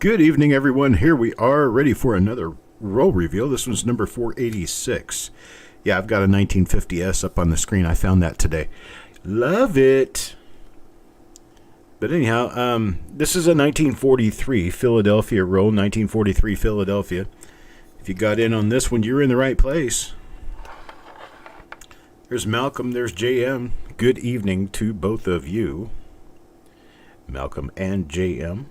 Good evening, everyone. Here we are, ready for another roll reveal. This one's number 486. Yeah, I've got a 1950S up on the screen. I found that today. Love it. But anyhow, this is a 1943 Philadelphia roll, 1943 Philadelphia. If you got in on this one, you're in the right place. There's Malcolm, there's JM. Good evening to both of you, Malcolm and JM.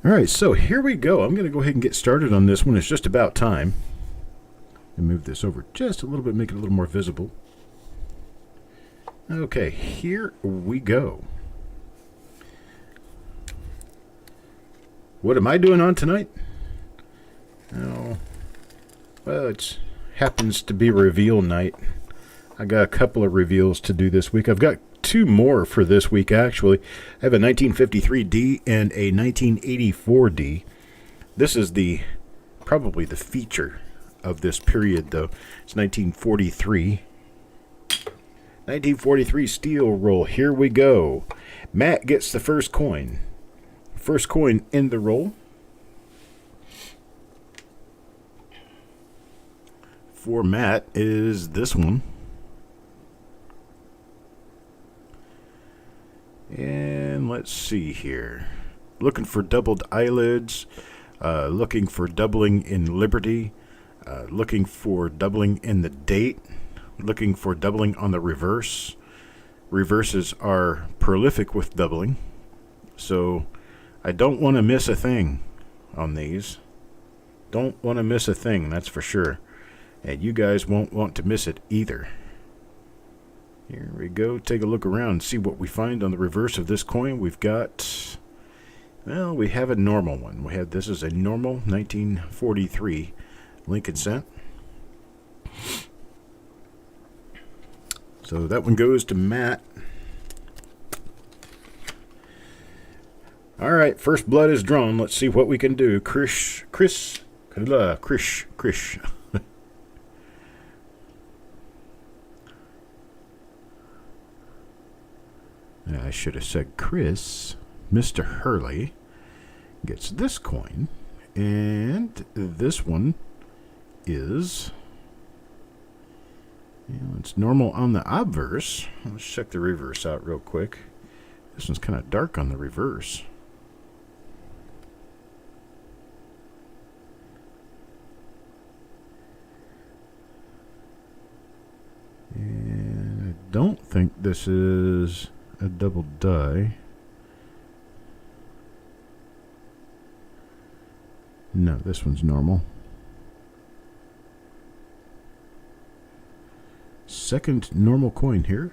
All right, so here we go. I'm going to go ahead and get started on this one. It's just about time. And move this over just a little bit, make it a little more visible. Okay, here we go. What am I doing on tonight? Oh, well, it happens to be reveal night. I got a couple of reveals to do this week. I've got two more for this week, actually. I have a 1953D and a 1984D. This is probably the feature of this period, though. It's 1943. 1943 steel roll. Here we go. Matt gets the first coin. First coin in the roll. For Matt is this one. And let's see here. Looking for doubled eyelids. Looking for doubling in liberty. Looking for doubling in the date. Looking for doubling on the reverse. Reverses are prolific with doubling. So I don't want to miss a thing on these. Don't want to miss a thing, that's for sure. And you guys won't want to miss it either. Here we go. Take a look around and see what we find on the reverse of this coin. We've got, well, we have a normal one. This is a normal 1943 Lincoln cent. So that one goes to Matt. All right, first blood is drawn. Let's see what we can do. Krish. I should have said Chris. Mr. Hurley gets this coin, and this one is, it's normal on the obverse. Let's check the reverse out real quick. This one's kind of dark on the reverse. And I don't think this is a double die. No, this one's normal. Second normal coin here.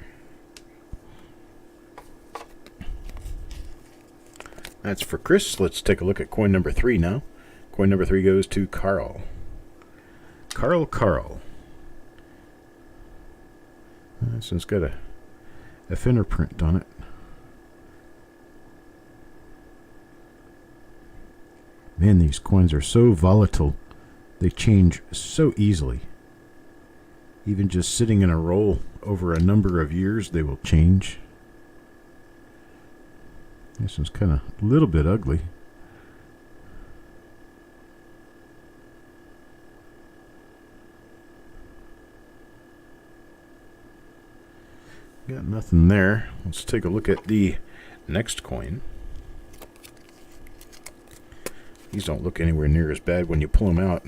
That's for Chris. Let's take a look at coin number 3 now. Coin number 3 goes to Carl. Carl. This one's got a fingerprint on it. Man, these coins are so volatile. They change so easily. Even just sitting in a roll over a number of years, they will change. This one's kind of a little bit ugly. Got nothing there. Let's take a look at the next coin. These don't look anywhere near as bad when you pull them out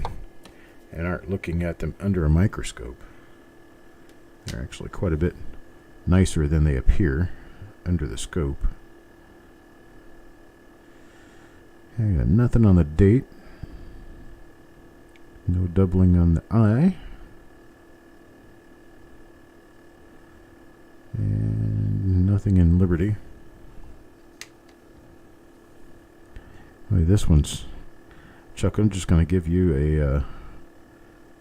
and aren't looking at them under a microscope. They're actually quite a bit nicer than they appear under the scope. I got nothing on the date. No doubling on the eye. And nothing in Liberty. This one's, Chuck, I'm just going to give you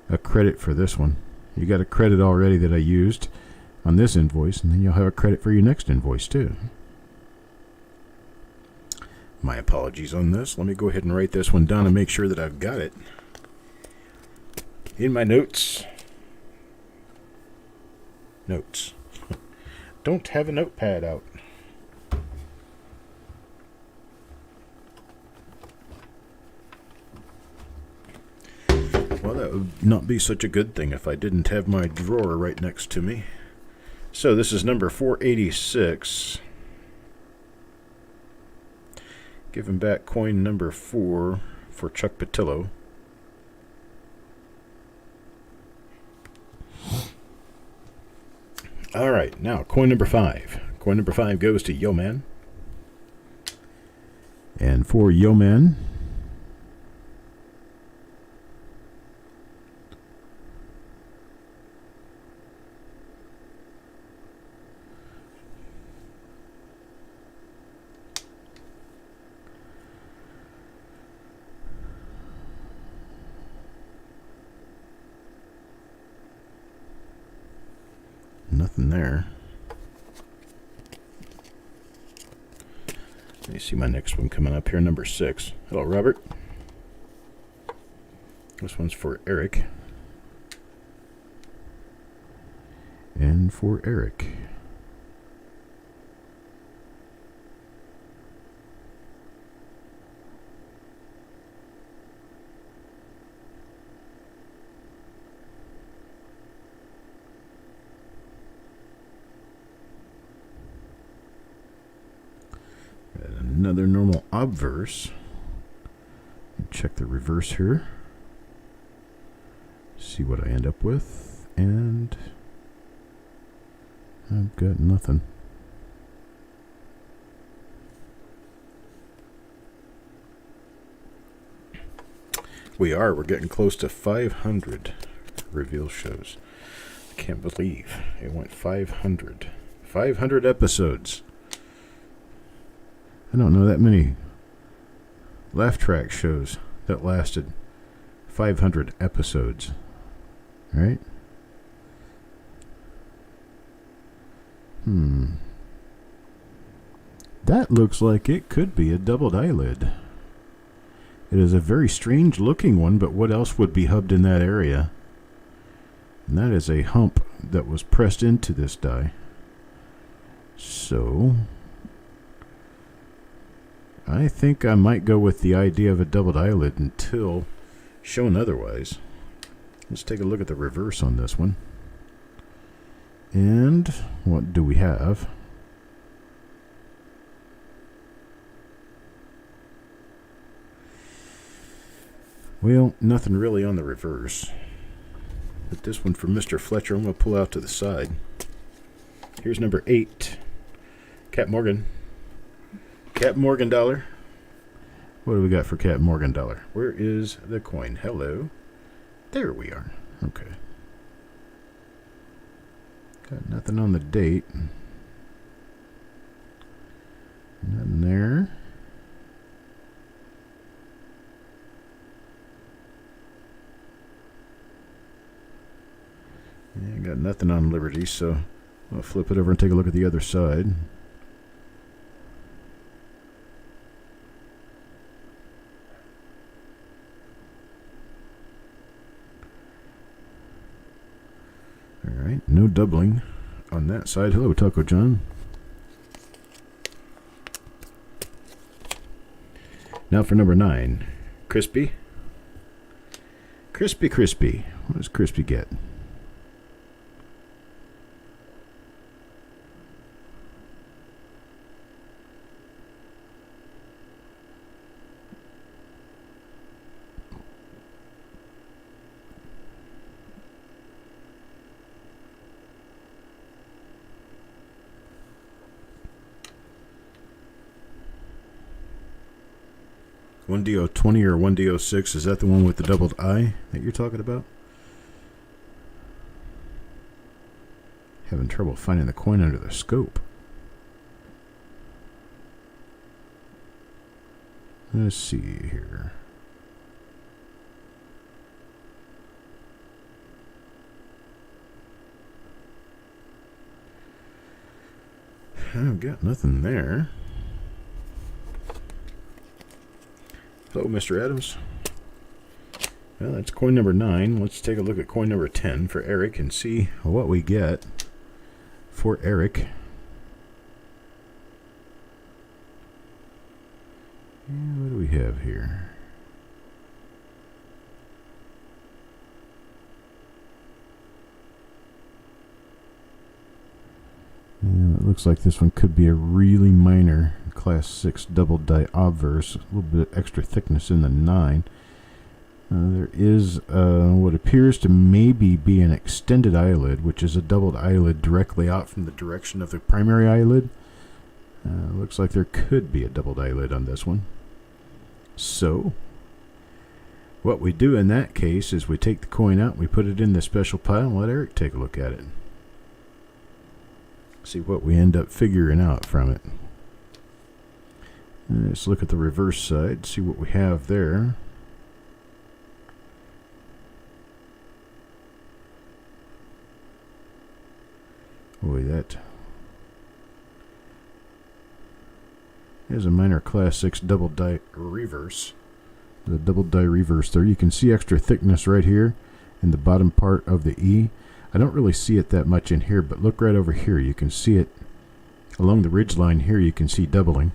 a credit for this one. You got a credit already that I used on this invoice, and then you'll have a credit for your next invoice too. My apologies on this. Let me go ahead and write this one down and make sure that I've got it in my notes. Don't have a notepad out. that would not be such a good thing if I didn't have my drawer right next to me. So this is number 486. Giving back coin number 4 for Chuck Patillo. All right, now coin number 5. Coin number 5 goes to Yo Man. And for Yo Man, nothing there. Let me see my next one coming up here, number 6. Hello, Robert. This one's for Eric. And for Eric. Another normal obverse. Check the reverse here. See what I end up with. And I've got nothing. We're getting close to 500 reveal shows. I can't believe it went 500. 500 episodes. I don't know that many laugh track shows that lasted 500 episodes, right? That looks like it could be a doubled eyelid. It is a very strange looking one, but what else would be hubbed in that area? And that is a hump that was pressed into this die. So I think I might go with the idea of a doubled eyelid until shown otherwise. Let's take a look at the reverse on this one. And what do we have? Well, nothing really on the reverse. But this one from Mr. Fletcher, I'm going to pull out to the side. Here's number 8. Cap Morgan. Cap Morgan dollar. What do we got for Cap Morgan dollar? Where is the coin? Hello. There we are. Okay. Got nothing on the date. Nothing there. Yeah, got nothing on Liberty, so I'll flip it over and take a look at the other side. Alright, no doubling on that side. Hello, Taco John. Now for number 9. Crispy. Crispy, Crispy. What does Crispy get? One DO20 or one DO6, is that the one with the doubled eye that you're talking about? Having trouble finding the coin under the scope. Let's see here. I've got nothing there. Hello, Mr. Adams. Well, that's coin number 9. Let's take a look at coin number 10 for Eric and see what we get for Eric. And what do we have here? looks like this one could be a really minor class 6 double die obverse. A little bit extra thickness in the 9. There is what appears to maybe be an extended eyelid, which is a doubled eyelid directly out from the direction of the primary eyelid. Looks like there could be a doubled eyelid on this one. So, what we do in that case is we take the coin out, we put it in the special pile, and let Eric take a look at it. See what we end up figuring out from it. Let's look at the reverse side, see what we have there. Boy, that is a minor class 6 double die reverse. The double die reverse there. You can see extra thickness right here in the bottom part of the E. I don't really see it that much in here, but look right over here. You can see it along the ridge line here. You can see doubling.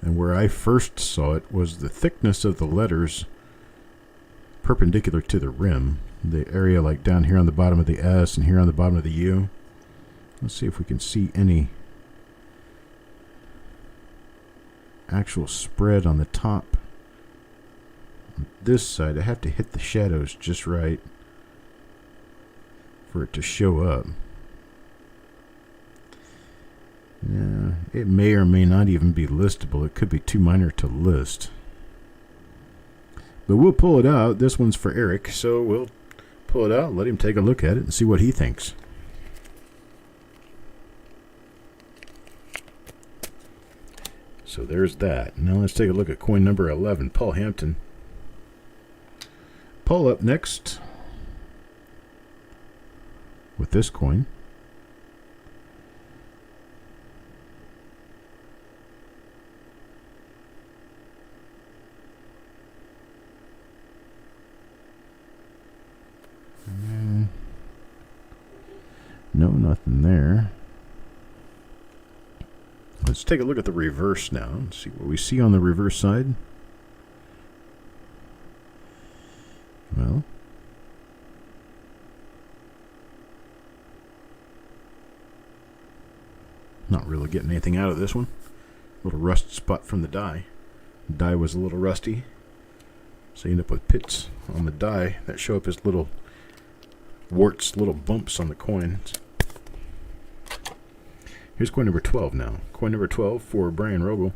And where I first saw it was the thickness of the letters perpendicular to the rim. The area like down here on the bottom of the S and here on the bottom of the U. Let's see if we can see any actual spread on the top. On this side, I have to hit the shadows just right for it to show up. Yeah, it may or may not even be listable. It could be too minor to list. But we'll pull it out. This one's for Eric, so we'll pull it out, let him take a look at it and see what he thinks. So there's that. Now let's take a look at coin number 11, Paul Hampton. Paul up next with this coin. No, nothing there. Let's take a look at the reverse now and see what we see on the reverse side. Well, not really getting anything out of this one. Little rust spot from the die. The die was a little rusty, so you end up with pits on the die that show up as little warts, little bumps on the coins. Here's coin number 12 now. Coin number 12 for Brian Rogel.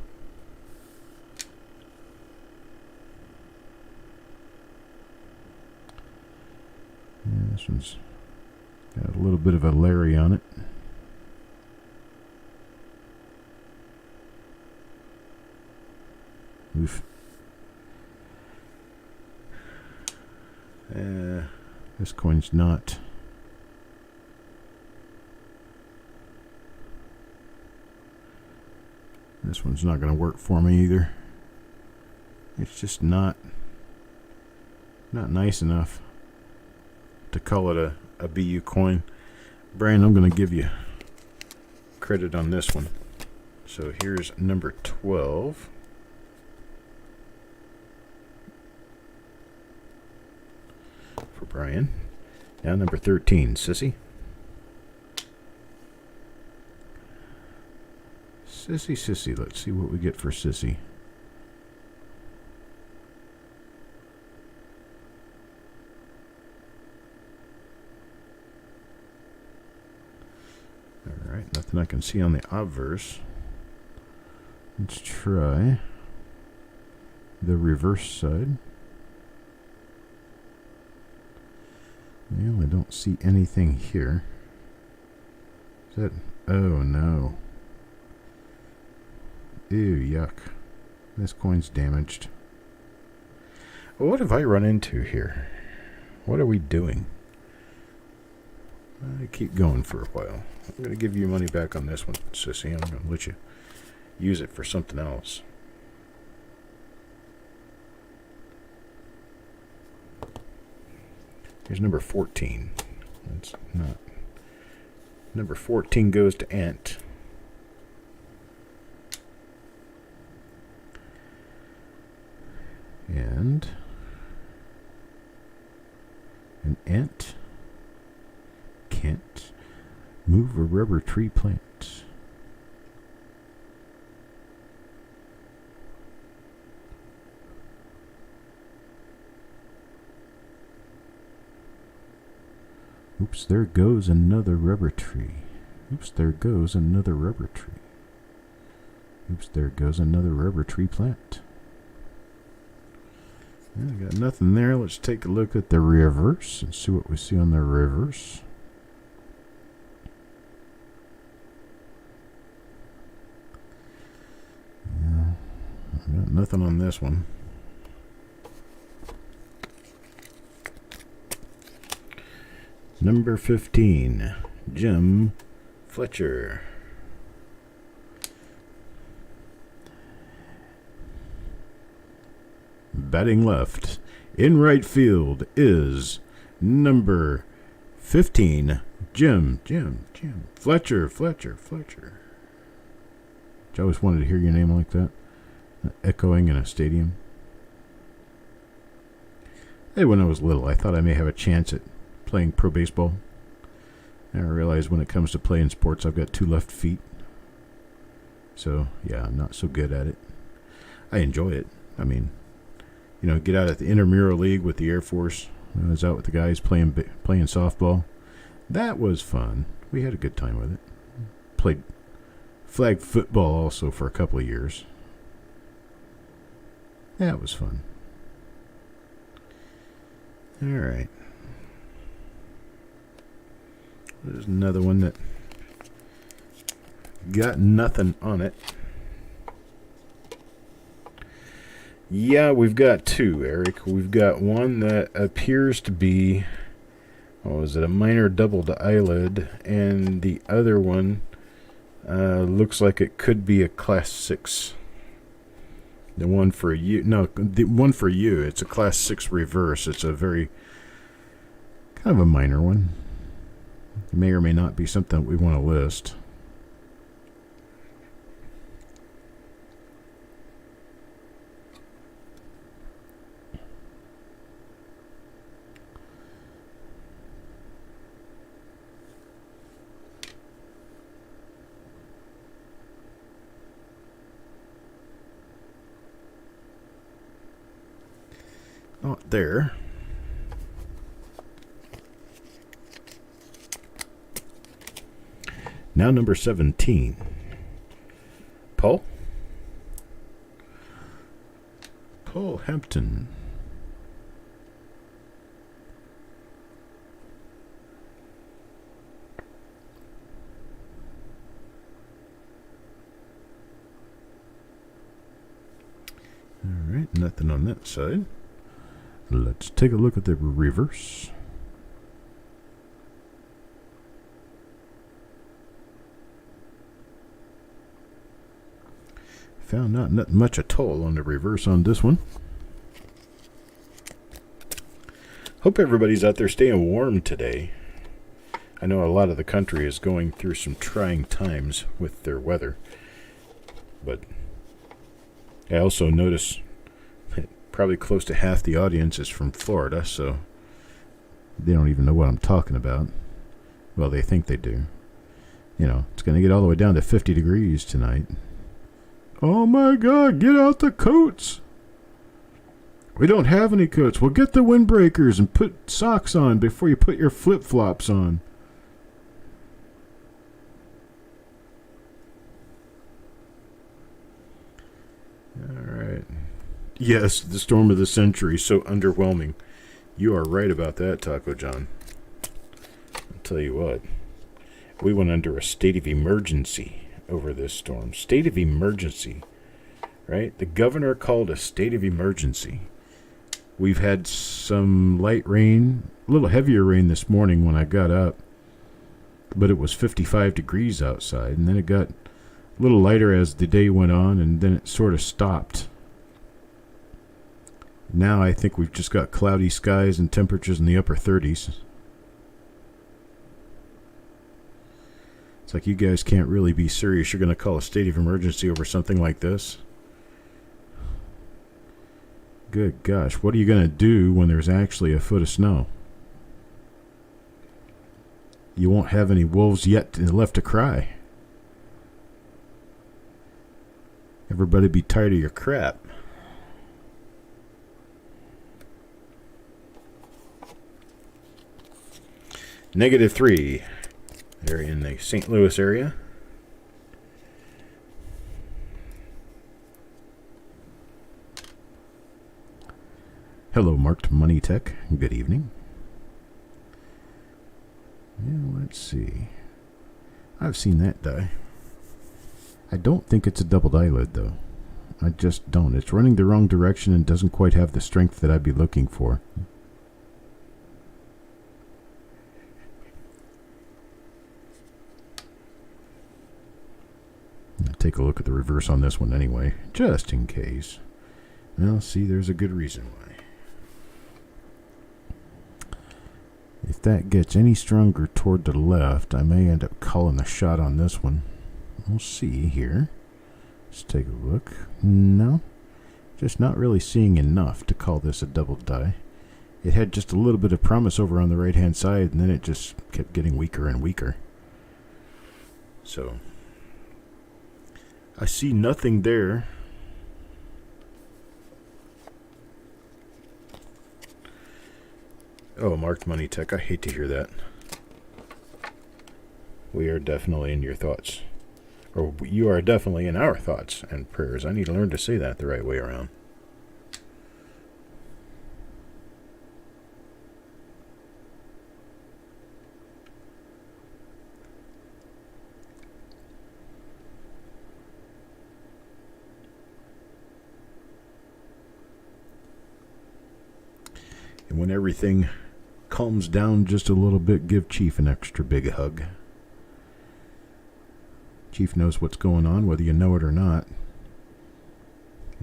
Yeah, this one's got a little bit of a Larry on it. Oof. This coin's not. This one's not going to work for me either. It's just not nice enough to call it a BU coin. Brian, I'm going to give you credit on this one. So here's number 12. For Brian. Now number 13, Sissy. Sissy. Let's see what we get for Sissy. Alright, nothing I can see on the obverse. Let's try the reverse side. Well, I don't see anything here. Is that... Oh, no. Ew, yuck. This coin's damaged. Well, what have I run into here? What are we doing? I keep going for a while. I'm going to give you money back on this one, Sissy. I'm going to let you use it for something else. Here's number 14. That's not... Number 14 goes to Ant. And an Ant can't Move a rubber tree plant. Oops, there goes another rubber tree. Oops, there goes another rubber tree. Oops, there goes another rubber tree plant. I got nothing there. Let's take a look at the reverse and see what we see on the reverse. Yeah, I got nothing on this one. Number 15, Jim Fletcher. Batting left in right field is number 15, Jim Fletcher. I always wanted to hear your name like that, echoing in a stadium. Hey, when I was little, I thought I may have a chance at playing pro baseball. And I realized when it comes to playing sports, I've got 2 left feet. So, yeah, I'm not so good at it. I enjoy it. I mean, you know, get out at the intramural league with the Air Force. I was out with the guys playing softball. That was fun. We had a good time with it. Played flag football also for a couple of years. That was fun. All right. There's another one that got nothing on it. Yeah, we've got 2, Eric. We've got one that appears to be, a minor doubled eyelid, and the other one looks like it could be a class 6. The one for you, it's a class 6 reverse. It's a very kind of a minor one. It may or may not be something we want to list. Not there. Now number 17. Paul Hampton. All right, nothing on that side. Let's take a look at the reverse. Found not much at all on the reverse on this one. Hope everybody's out there staying warm today. I know a lot of the country is going through some trying times with their weather. But I also notice probably close to half the audience is from Florida, so they don't even know what I'm talking about. Well, they think they do. You know, it's going to get all the way down to 50 degrees tonight. Oh my God, get out the coats. We don't have any coats. Well, get the windbreakers and put socks on before you put your flip-flops on. All right. Yes, the storm of the century, so underwhelming. You are right about that, Taco John. I'll tell you what. We went under a state of emergency over this storm. State of emergency, right? The governor called a state of emergency. We've had some light rain, a little heavier rain this morning when I got up, but it was 55 degrees outside, and then it got a little lighter as the day went on, and then it sort of stopped. Now I think we've just got cloudy skies and temperatures in the upper 30s. It's like you guys can't really be serious. You're going to call a state of emergency over something like this? Good gosh, what are you going to do when there's actually a foot of snow? You won't have any wolves yet left to cry. Everybody be tired of your crap. -3. They're in the St. Louis area. Hello, Marked Money Tech. Good evening. Yeah, let's see. I've seen that die. I don't think it's a doubled eyelid, though. I just don't. It's running the wrong direction and doesn't quite have the strength that I'd be looking for. I'll take a look at the reverse on this one anyway, just in case. Well, see, there's a good reason why. If that gets any stronger toward the left, I may end up calling the shot on this one. We'll see here. Let's take a look. No, just not really seeing enough to call this a double die. It had just a little bit of promise over on the right-hand side, and then it just kept getting weaker and weaker. So, I see nothing there. Oh, Marked Money Tech, I hate to hear that. We are definitely in your thoughts. Or you are definitely in our thoughts and prayers. I need to learn to say that the right way around. And when everything calms down just a little bit, give Chief an extra big hug. Chief knows what's going on, whether you know it or not.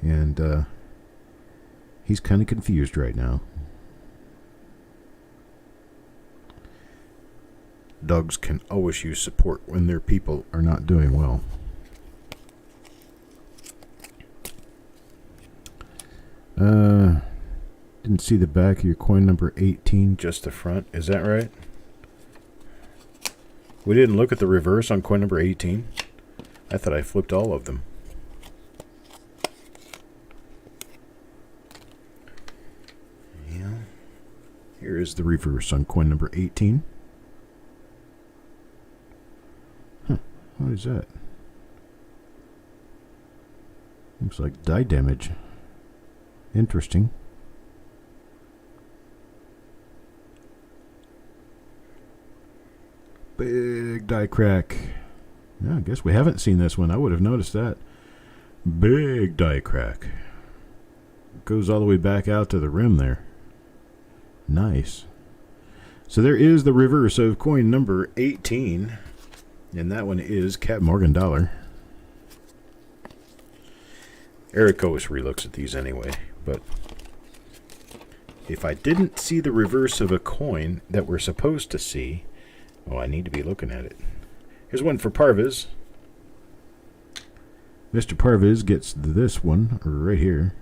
And he's kind of confused right now. Dogs can always use support when their people are not doing well. Didn't see the back of your coin number 18, just the front. Is that right? We didn't look at the reverse on coin number 18. I thought I flipped all of them. Yeah. Here is the reverse on coin number 18. Huh. What is that? Looks like die damage. Interesting. Big die crack. Yeah, I guess we haven't seen this one. I would have noticed that. Big die crack. Goes all the way back out to the rim there. Nice. So there is the reverse of coin number 18. And that one is Cap Morgan dollar. Eric always relooks at these anyway. But if I didn't see the reverse of a coin that we're supposed to see, oh, I need to be looking at it. Here's one for Parviz. Mr. Parviz gets this one right here.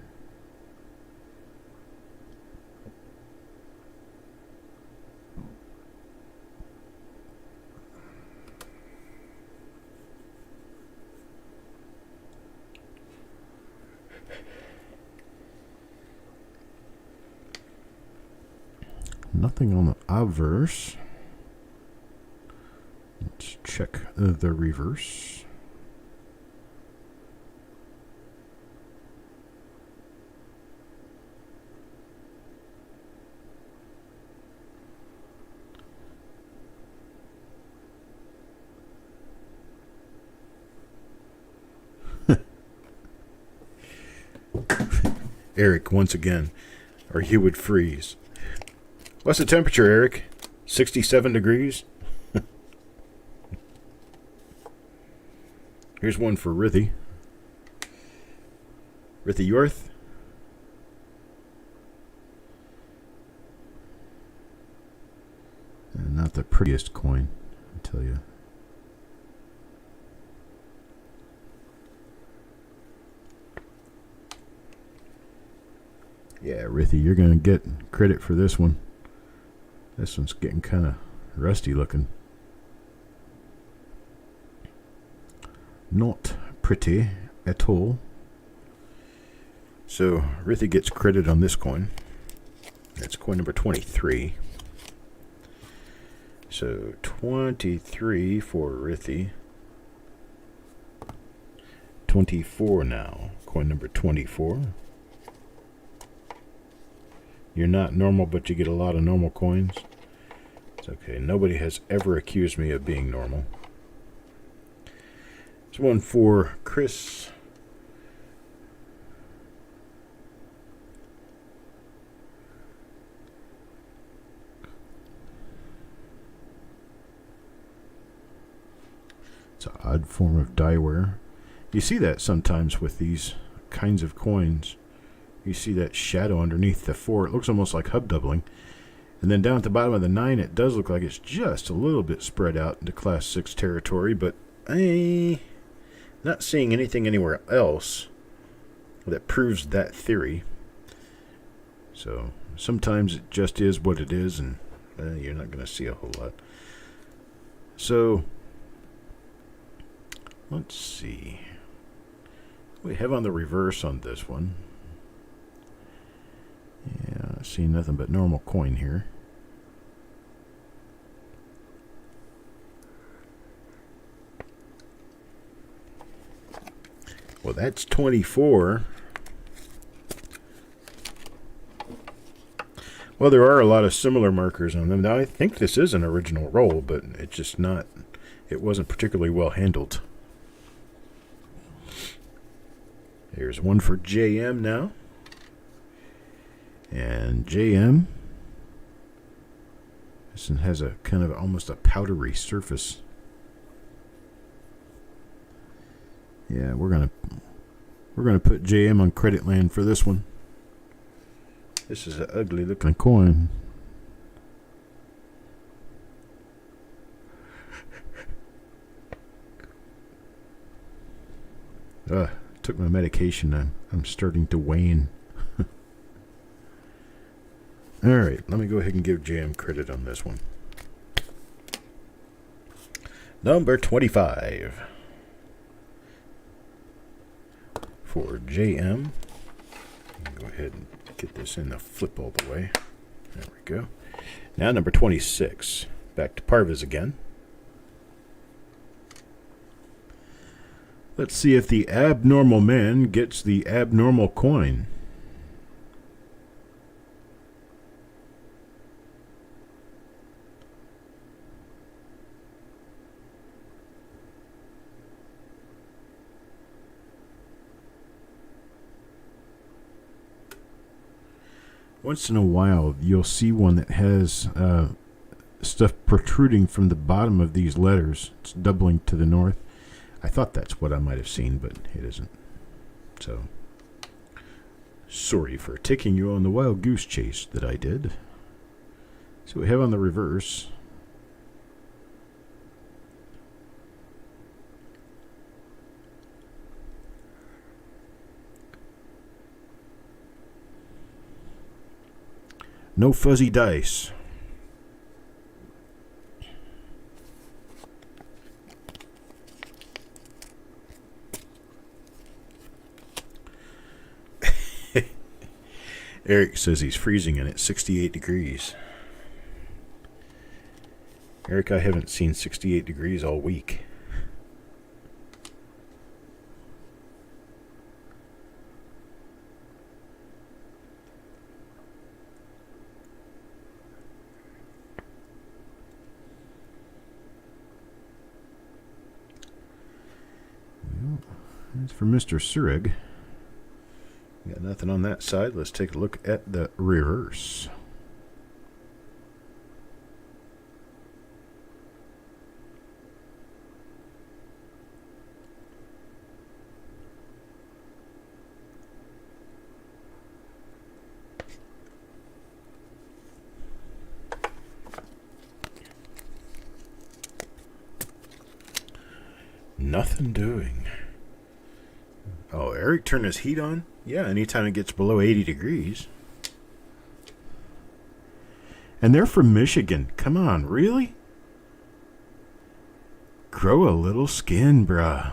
Nothing on the obverse. Let's check the reverse. Eric, once again, or he would freeze. What's the temperature, Eric? 67 degrees? Here's one for Rithy. Rithy Yorth. Not the prettiest coin, I tell you. Yeah, Rithy, you're going to get credit for this one. This one's getting kind of rusty looking. Not pretty at all. So Rithie gets credit on this coin. That's coin number 23. So 23 for Rithie. 24 now. Coin number 24. You're not normal, but you get a lot of normal coins. It's okay. Nobody has ever accused me of being normal. It's one for Chris. It's an odd form of dieware. You see that sometimes with these kinds of coins. You see that shadow underneath the 4. It looks almost like hub doubling. And then down at the bottom of the 9, it does look like it's just a little bit spread out into Class 6 territory, but I'm not seeing anything anywhere else that proves that theory. So sometimes it just is what it is, and you're not going to see a whole lot. So let's see. We have on the reverse on this one. Yeah, I see nothing but normal coin here. Well, that's 24. Well, there are a lot of similar markers on them. Now, I think this is an original roll, but it's just not, it wasn't particularly well handled. Here's one for JM now. And JM, this one has a kind of almost a powdery surface. Yeah, we're gonna put JM on credit land for this one. This is an ugly looking coin. Took my medication. I'm starting to wane. Alright, let me go ahead and give JM credit on this one. Number 25 for JM. Go ahead and get this in the flip all the way. There we go. Now number 26. Back to Parvis again. Let's see if the abnormal man gets the abnormal coin. Once in a while, you'll see one that has stuff protruding from the bottom of these letters. It's doubling to the north. I thought that's what I might have seen, but it isn't. So, sorry for taking you on the wild goose chase that I did. So we have on the reverse. No fuzzy dice. Eric says he's freezing and it's 68 degrees. Eric, I haven't seen 68 degrees all week. That's for Mr. Surig. Got nothing on that side. Let's take a look at the reverse. Nothing doing. Oh, Eric turned his heat on? Yeah, anytime it gets below 80 degrees. And they're from Michigan. Come on, really? Grow a little skin, bruh.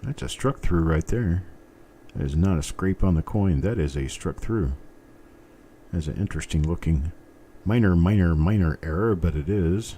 That's a struck through right there. That is not a scrape on the coin. That is a struck through. That's an interesting looking minor error, but it is.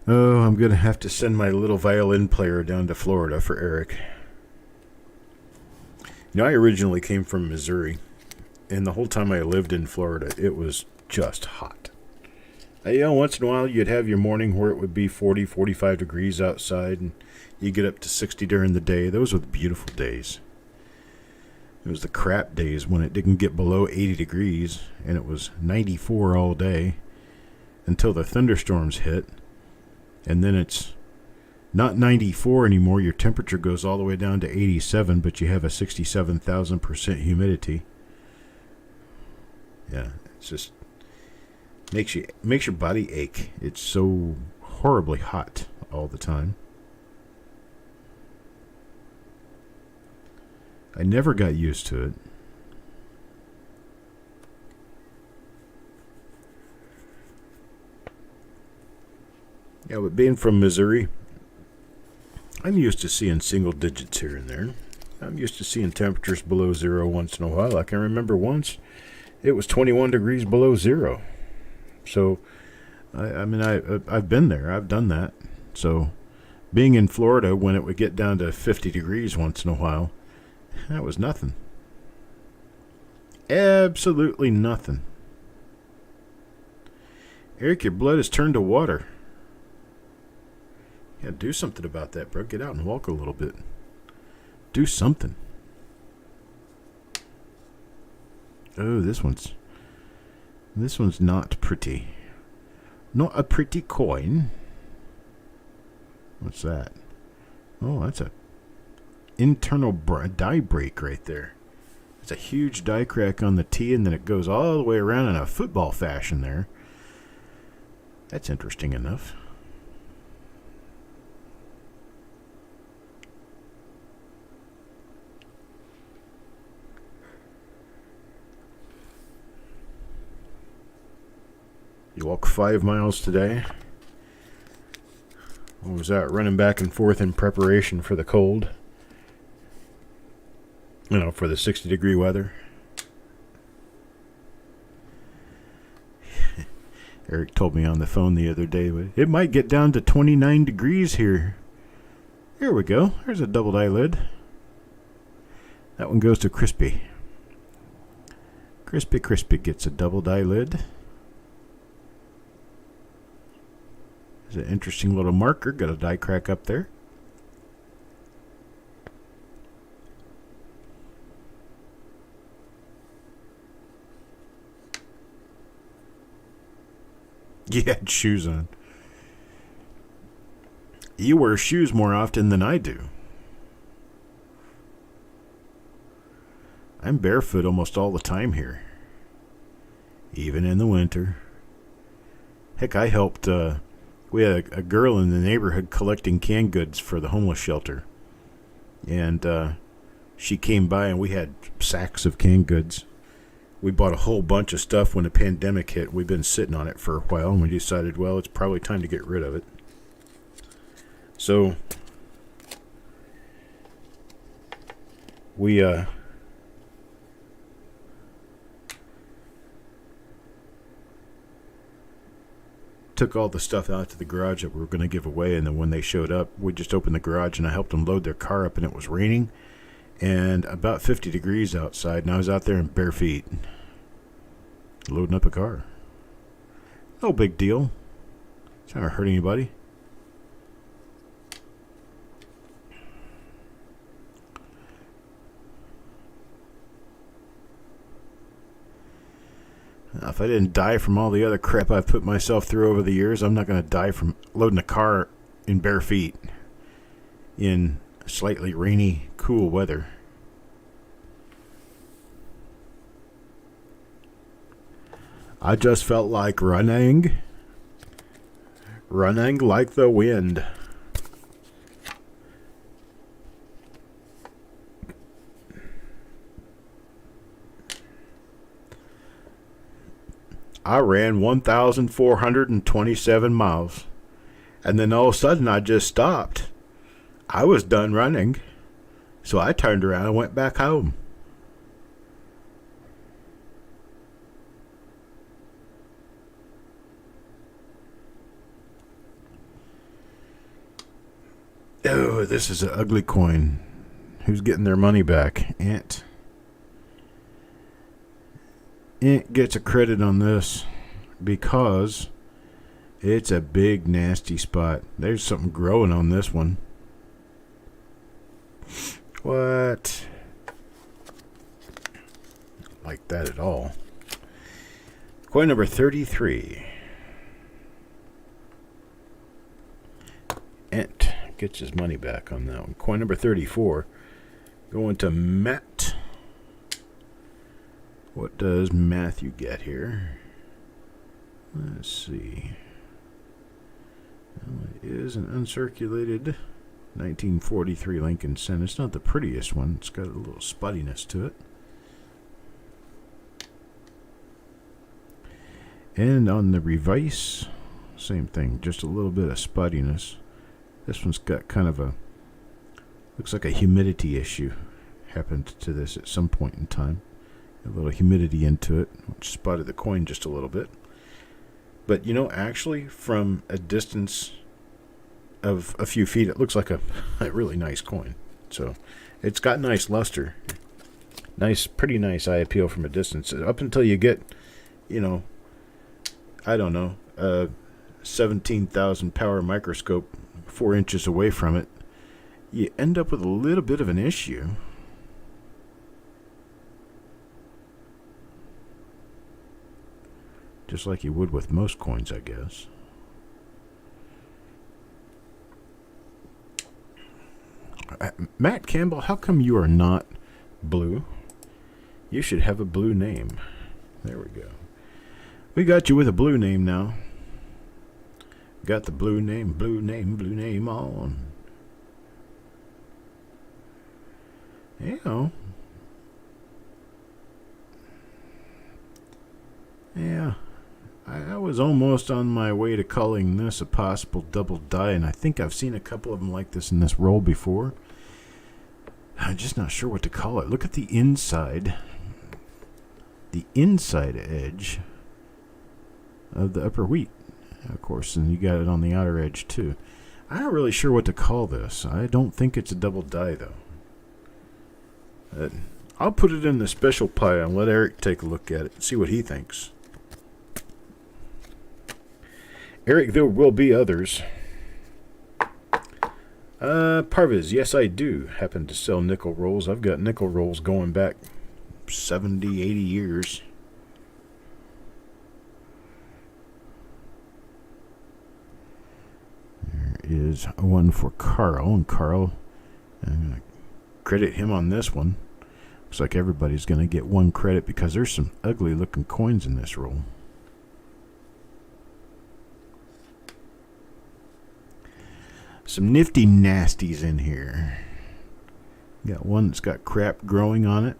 Oh, I'm going to have to send my little violin player down to Florida for Eric. You know, I originally came from Missouri, and the whole time I lived in Florida, it was just hot. You know, once in a while, you'd have your morning where it would be 40, 45 degrees outside, and you get up to 60 during the day. Those were the beautiful days. It was the crap days when it didn't get below 80 degrees, and it was 94 all day until the thunderstorms hit. And then it's not 94 anymore. Your temperature goes all the way down to 87, but you have a 67,000% humidity. Yeah, it's just makes your body ache. It's so horribly hot all the time. I never got used to it. Yeah, but being from Missouri, I'm used to seeing single digits here and there. I'm used to seeing temperatures below zero once in a while. I can remember once it was 21 degrees below zero. So, I've been there. I've done that. So, being in Florida when it would get down to 50 degrees once in a while, that was nothing. Absolutely nothing. Eric, your blood has turned to water. Yeah, do something about that, bro. Get out and walk a little bit. Do something. Oh, this one's not pretty. Not a pretty coin. What's that? Oh, that's a internal die break right there. It's a huge die crack on the T, and then it goes all the way around in a football fashion there. That's interesting enough. You walk 5 miles today. What was that? Running back and forth in preparation for the cold. You know, for the 60-degree weather. Eric told me on the phone the other day, it might get down to 29 degrees here. Here we go. There's a doubled eyelid. That one goes to Crispy. Crispy gets a doubled eyelid. There's an interesting little marker. Got a die crack up there. You had shoes on. You wear shoes more often than I do. I'm barefoot almost all the time here. Even in the winter. Heck, I helped... we had a girl in the neighborhood collecting canned goods for the homeless shelter. And she came by and we had sacks of canned goods. We bought a whole bunch of stuff when the pandemic hit. We've been sitting on it for a while, and we decided, well, it's probably time to get rid of it. So we took all the stuff out to the garage that we were going to give away, and then when they showed up, we just opened the garage, and I helped them load their car up, and it was raining. And about 50 degrees outside, and I was out there in bare feet, loading up a car. No big deal. It's not going to hurt anybody. If I didn't die from all the other crap I've put myself through over the years, I'm not going to die from loading a car in bare feet in slightly rainy, cool weather. I just felt like running. Running like the wind. I ran 1,427 miles. And then all of a sudden I just stopped. I was done running. So I turned around and went back home. Oh, this is an ugly coin. Who's getting their money back? Ant. Ant gets a credit on this because it's a big nasty spot. There's something growing on this one. What? Like that at all. Coin number 33. Ant gets his money back on that one. Coin number 34. Going to Matt. What does Matthew get here? Let's see. Well, it is an uncirculated 1943 Lincoln cent. It's not the prettiest one. It's got a little spottiness to it. And on the revice, same thing. Just a little bit of spottiness. This one's got kind of a, looks like a humidity issue happened to this at some point in time. A little humidity into it, which spotted the coin just a little bit. But you know, actually, from a distance of a few feet, it looks like a really nice coin. So it's got nice luster. Nice, pretty nice eye appeal from a distance. Up until you get, you know, I don't know, a 17,000 power microscope 4 inches away from it, you end up with a little bit of an issue. Just like you would with most coins, I guess. Matt Campbell, how come you are not blue? You should have a blue name. There we go. We got you with a blue name now. Got the blue name on. You know. Yeah. I was almost on my way to calling this a possible double die, and I think I've seen a couple of them like this in this roll before. I'm just not sure what to call it. Look at the inside. The inside edge of the upper wheat, of course, and you got it on the outer edge too. I'm not really sure what to call this. I don't think it's a double die, though. I'll put it in the special pile and let Eric take a look at it and see what he thinks. Eric, there will be others. Parviz, yes, I do happen to sell nickel rolls. I've got nickel rolls going back 70, 80 years. There is one for Carl, and Carl, I'm going to credit him on this one. Looks like everybody's going to get one credit because there's some ugly looking coins in this roll. Some nifty nasties in here. Got one that's got crap growing on it.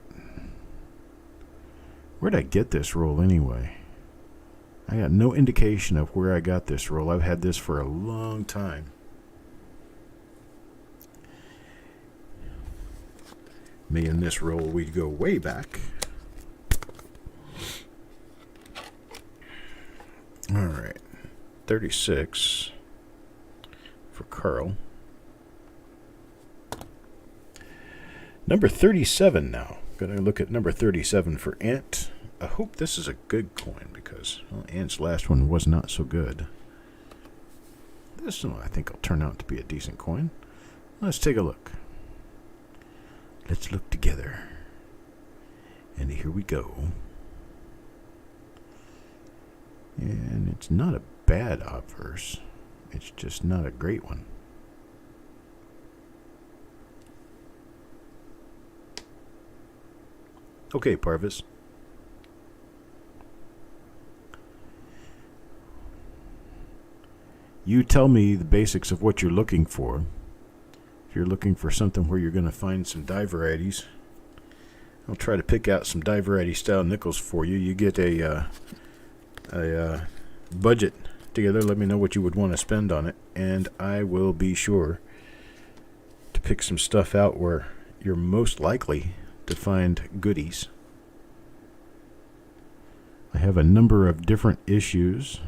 Where'd I get this roll anyway? I got no indication of where I got this roll. I've had this for a long time. Me and this roll, we'd go way back. All right. 36 for Carl. Number 37 now. Going to look at number 37 for Ant. I hope this is a good coin because Ant's last one was not so good. This one I think will turn out to be a decent coin. Let's take a look. Let's look together. And here we go. And it's not a bad obverse. It's just not a great one. Okay, Parvis. You tell me the basics of what you're looking for. If you're looking for something where you're going to find some die varieties, I'll try to pick out some die variety style nickels for you. You get a budget together. Let me know what you would want to spend on it, and I will be sure to pick some stuff out where you're most likely to find goodies. I have a number of different issues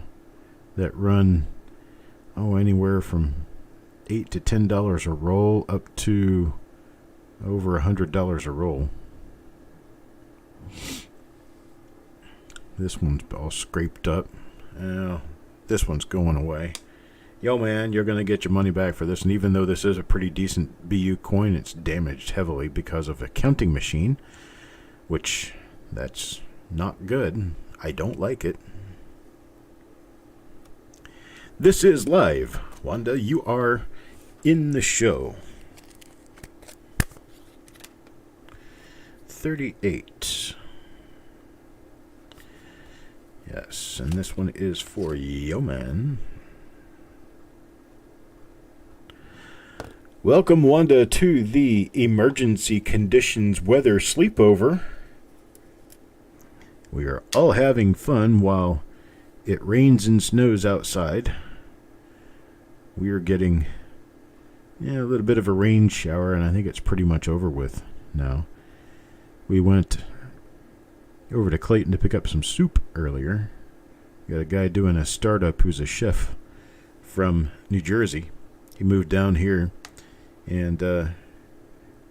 that run anywhere from $8 to $10 a roll up to over $100 a roll. This one's all scraped up. This one's going away. Yo, man, you're going to get your money back for this. And even though this is a pretty decent BU coin, it's damaged heavily because of a counting machine, which that's not good. I don't like it. This is live. Wanda, you are in the show. 38. Yes, and this one is for Yeoman. Welcome, Wanda, to the Emergency Conditions Weather Sleepover. We are all having fun while it rains and snows outside. We are getting a little bit of a rain shower, and I think it's pretty much over with now. We went over to Clayton to pick up some soup earlier. We got a guy doing a startup who's a chef from New Jersey. He moved down here and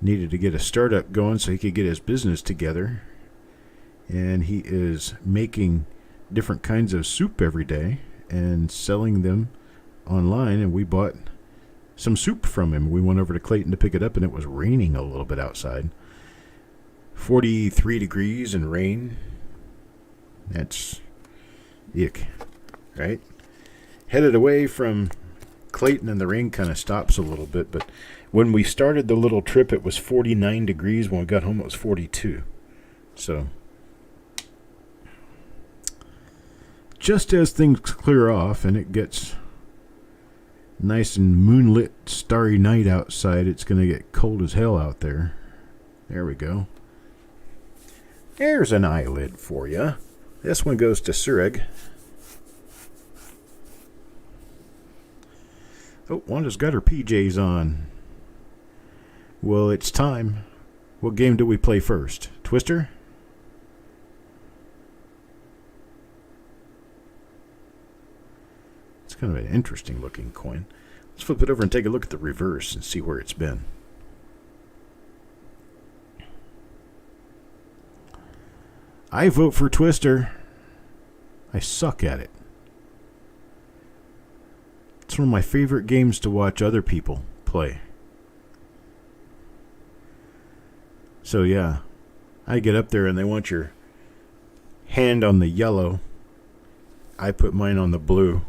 needed to get a startup going so he could get his business together. And he is making different kinds of soup every day and selling them online, and we bought some soup from him. We went over to Clayton to pick it up, and it was raining a little bit outside. 43 degrees and rain. That's ick, right? Headed away from Clayton, and the rain kind of stops a little bit, but when we started the little trip, it was 49 degrees. When we got home, it was 42. So just as things clear off and it gets nice and moonlit, starry night outside, it's going to get cold as hell out there. There we go. There's an eyelid for you. This one goes to Sureg. Oh, Wanda's got her PJs on. Well, it's time. What game do we play first? Twister? It's kind of an interesting looking coin. Let's flip it over and take a look at the reverse and see where it's been. I vote for Twister. I suck at it. It's one of my favorite games to watch other people play. So yeah, I get up there and they want your hand on the yellow. I put mine on the blue.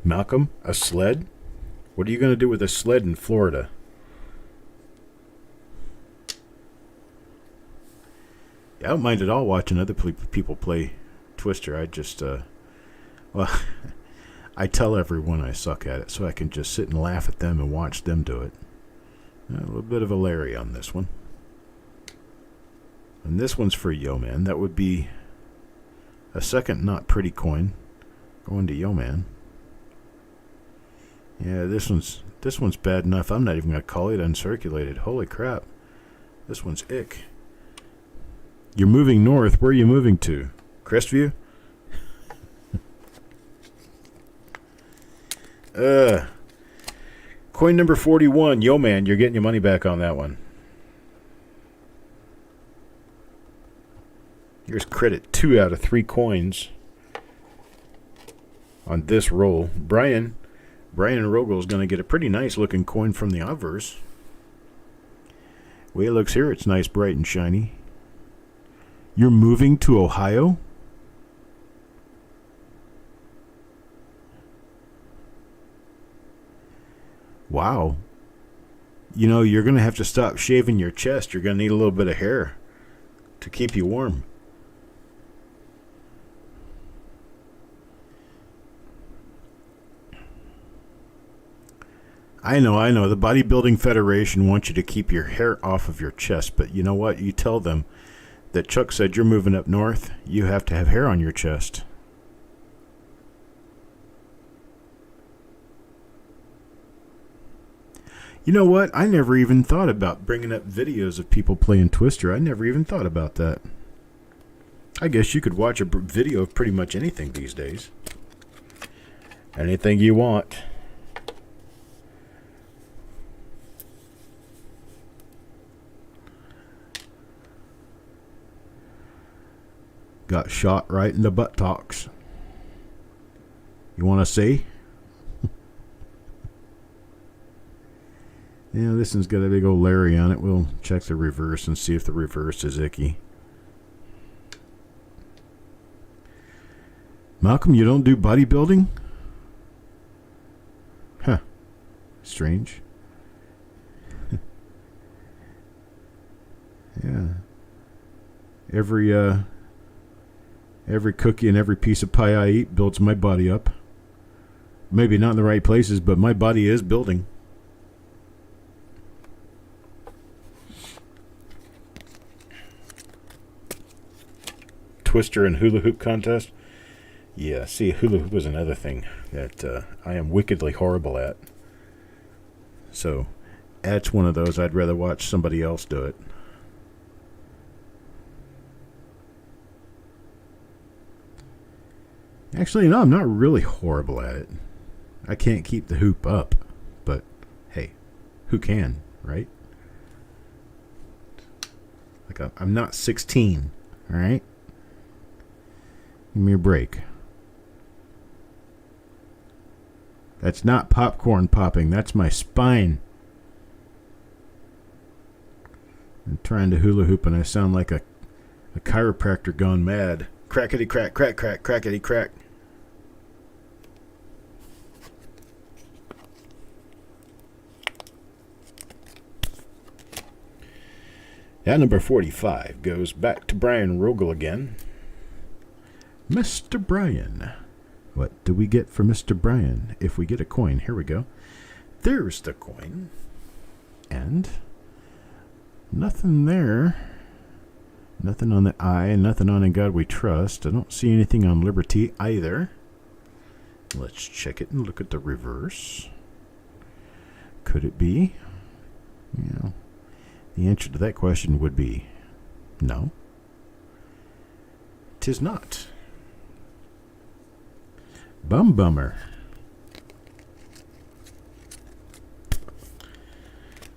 Malcolm, a sled? What are you going to do with a sled in Florida? I don't mind at all watching other people play Twister. I just, I tell everyone I suck at it so I can just sit and laugh at them and watch them do it. A little bit of a Larry on this one. And this one's for Yeoman. That would be a second not pretty coin going to Yeoman. Yeah, this one's bad enough. I'm not even going to call it uncirculated. Holy crap. This one's ick. You're moving north. Where are you moving to? Crestview? Coin number 41. Yo, man, you're getting your money back on that one. Here's credit 2 out of 3 coins on this roll. Brian Rogel is going to get a pretty nice looking coin from the obverse. The way it looks here, it's nice, bright, and shiny. You're moving to Ohio? Wow. you know, you're going to have to stop shaving your chest. You're going to need a little bit of hair to keep you warm. I know. The Bodybuilding Federation wants you to keep your hair off of your chest, but you know what? You tell them that Chuck said you're moving up north. You have to have hair on your chest. You know what? I never even thought about bringing up videos of people playing Twister. I never even thought about that. I guess you could watch a video of pretty much anything these days. Anything you want. Got shot right in the buttocks. You want to see? Yeah, this one's got a big old Larry on it. We'll check the reverse and see if the reverse is icky. Malcolm, you don't do bodybuilding? Huh. Strange. Yeah. Every cookie and every piece of pie I eat builds my body up. Maybe not in the right places, but my body is building. Twister and hula hoop contest? Yeah, see, hula hoop is another thing that I am wickedly horrible at. So, that's one of those I'd rather watch somebody else do it. Actually, no, I'm not really horrible at it. I can't keep the hoop up, but hey, who can, right? Like I'm not 16, all right? Give me a break. That's not popcorn popping. That's my spine. I'm trying to hula hoop and I sound like a chiropractor gone mad. Crackety crack, crack, crack, crackety crack. Now number 45 goes back to Brian Rogel again. Mr. Brian. What do we get for Mr. Brian if we get a coin? Here we go. There's the coin. And nothing there. Nothing on the I, nothing on In God We Trust. I don't see anything on Liberty either. Let's check it and look at the reverse. Could it be? You know, the answer to that question would be no. 'Tis not. Bummer.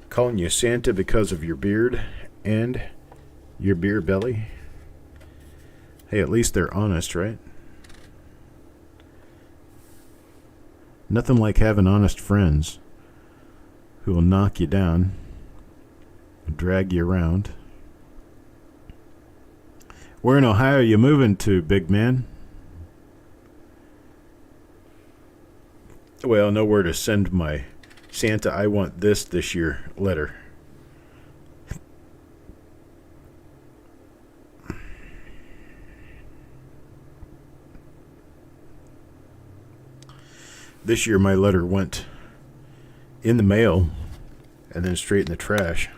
Calling you Santa because of your beard and your beer belly. Hey, at least they're honest, right? Nothing like having honest friends who will knock you down, drag you around. Where in Ohio are you moving to, big man? Well, nowhere to send my Santa I want this year letter. This year my letter went in the mail and then straight in the trash.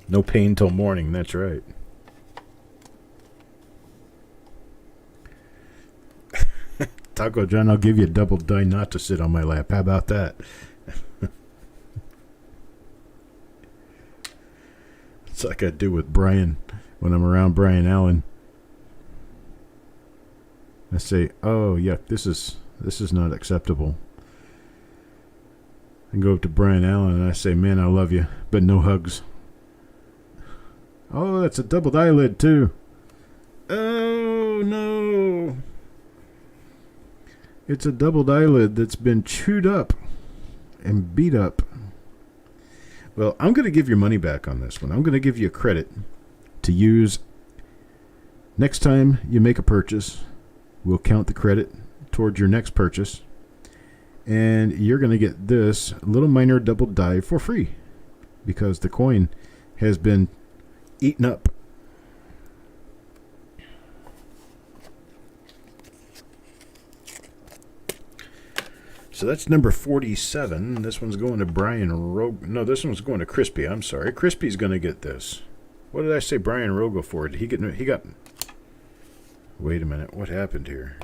No pain till morning, that's right. Taco John, I'll give you a double die not to sit on my lap. How about that? It's like I do with Brian when I'm around Brian Allen. I say, oh, yuck, this is not acceptable. I go up to Brian Allen and I say, man, I love you, but no hugs. Oh, that's a doubled eyelid, too. Oh, no. It's a doubled eyelid that's been chewed up and beat up. Well, I'm going to give your money back on this one. I'm going to give you a credit to use next time you make a purchase. We'll count the credit towards your next purchase. And you're going to get this little minor double die for free because the coin has been eaten up. So that's number 47. This one's going to Brian Rogue. No, this one's going to Crispy. I'm sorry. Crispy's going to get this. What did I say Brian Rogo for? Did he get... He got... Wait a minute. What happened here?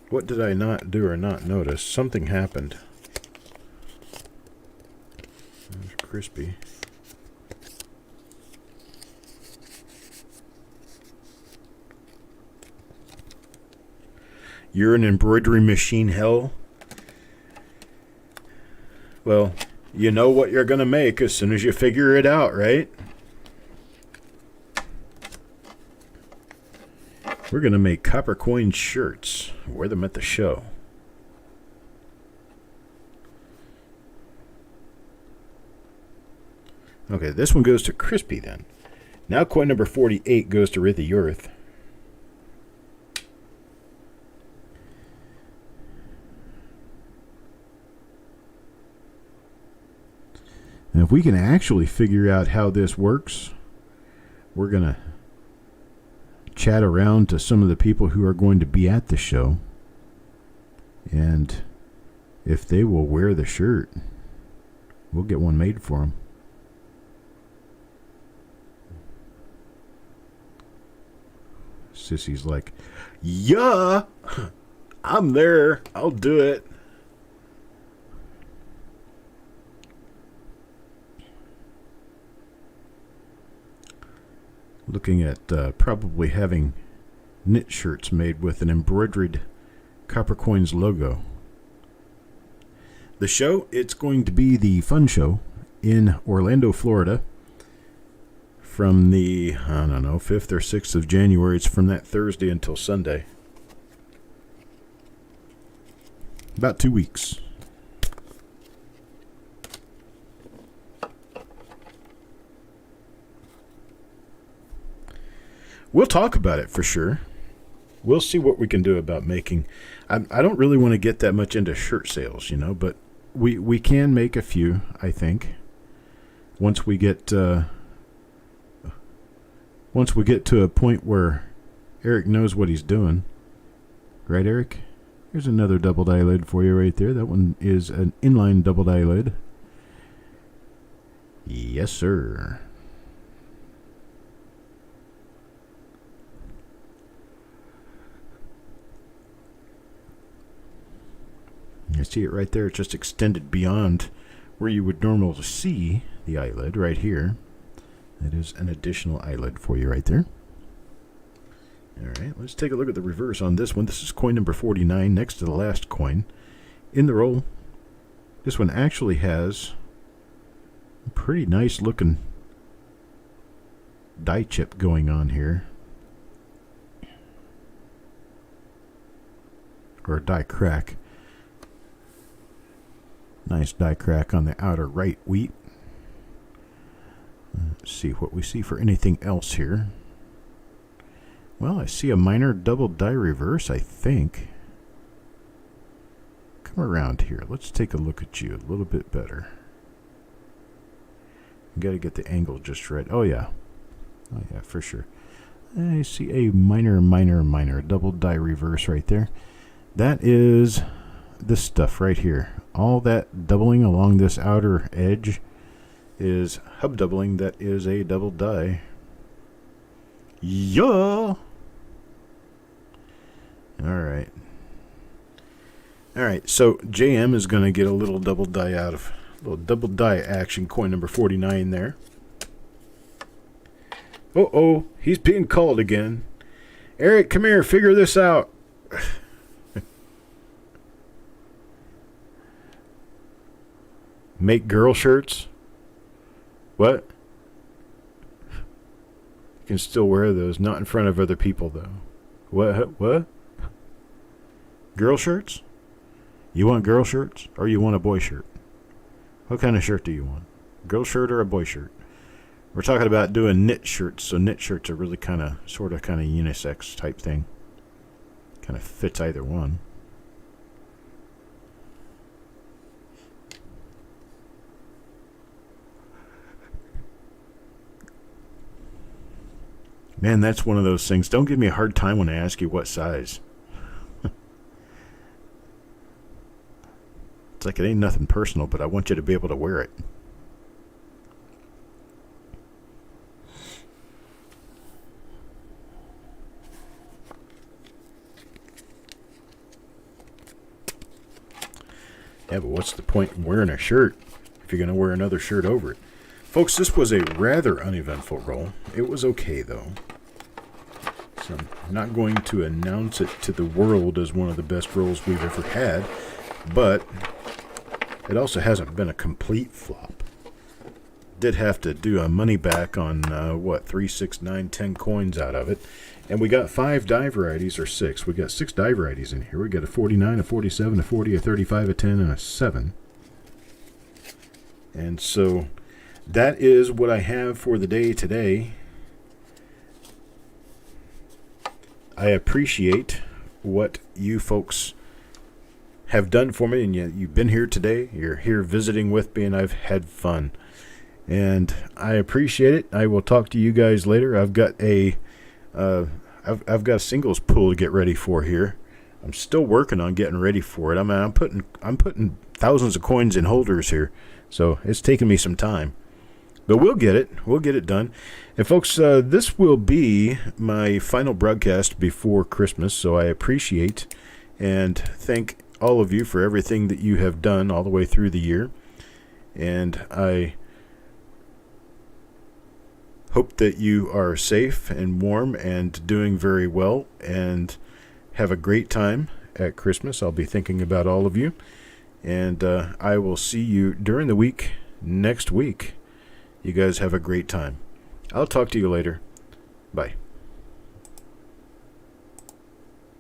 What did I not do or not notice? Something happened. There's Crispy. You're an embroidery machine, hell? Well, you know what you're going to make as soon as you figure it out, right? We're going to make copper coin shirts. Wear them at the show. Okay, this one goes to Crispy then. Now coin number 48 goes to Rithy Yorth. And if we can actually figure out how this works, we're going to chat around to some of the people who are going to be at the show. And if they will wear the shirt, we'll get one made for them. Sissy's like, yeah, I'm there. I'll do it. Looking at probably having knit shirts made with an embroidered Copper Coins logo. The show, it's going to be the Fun Show in Orlando, Florida from the, 5th or 6th of January. It's from that Thursday until Sunday. About 2 weeks. We'll talk about it for sure. We'll see what we can do about making. I don't really want to get that much into shirt sales, but we can make a few, I think. Once we get to a point where Eric knows what he's doing. Right, Eric? Here's another double die lid for you right there. That one is an inline double die lid. Yes, sir. You see it right there. It's just extended beyond where you would normally see the eyelid right here. That is an additional eyelid for you right there. All right, let's take a look at the reverse on this one. This is coin number 49 next to the last coin in the roll. This one actually has a pretty nice looking die chip going on here. Or a die crack. Nice die crack on the outer right wheat. Let's see what we see for anything else here. Well, I see a minor double die reverse, I think. Come around here. Let's take a look at you a little bit better. You got to get the angle just right. Oh, yeah. Oh, yeah, for sure. I see a minor double die reverse right there. That is this stuff right here. All that doubling along this outer edge is hub doubling. That is a double die. Yeah. Alright. Alright, so JM is going to get a little double die out of a little double die action. Coin number 49 there. Uh-oh, he's being called again. Eric, come here, figure this out. Make girl shirts? What? You can still wear those, not in front of other people, though. What? Girl shirts? You want girl shirts, or you want a boy shirt? What kind of shirt do you want? Girl shirt or a boy shirt? We're talking about doing knit shirts, so knit shirts are really kind of unisex type thing. Kind of fits either one. Man, that's one of those things. Don't give me a hard time when I ask you what size. It's like it ain't nothing personal, but I want you to be able to wear it. Yeah, but what's the point in wearing a shirt if you're going to wear another shirt over it? Folks, this was a rather uneventful roll. It was okay, though. So I'm not going to announce it to the world as one of the best rolls we've ever had, but it also hasn't been a complete flop. Did have to do a money back on, 3, 6, 9, 10 coins out of it. And we got 5 die varieties, or 6. We got 6 die varieties in here. We got a 49, a 47, a 40, a 35, a 10, and a 7. And so that is what I have for the day today. I appreciate what you folks have done for me, and you've been here today. You're here visiting with me, and I've had fun. And I appreciate it. I will talk to you guys later. I've got a singles pool to get ready for here. I'm still working on getting ready for it. I mean, I'm putting thousands of coins in holders here, so it's taking me some time. But we'll get it. We'll get it done. And folks, this will be my final broadcast before Christmas, so I appreciate and thank all of you for everything that you have done all the way through the year. And I hope that you are safe and warm and doing very well and have a great time at Christmas. I'll be thinking about all of you. And I will see you during the week next week. You guys have a great time. I'll talk to you later. Bye.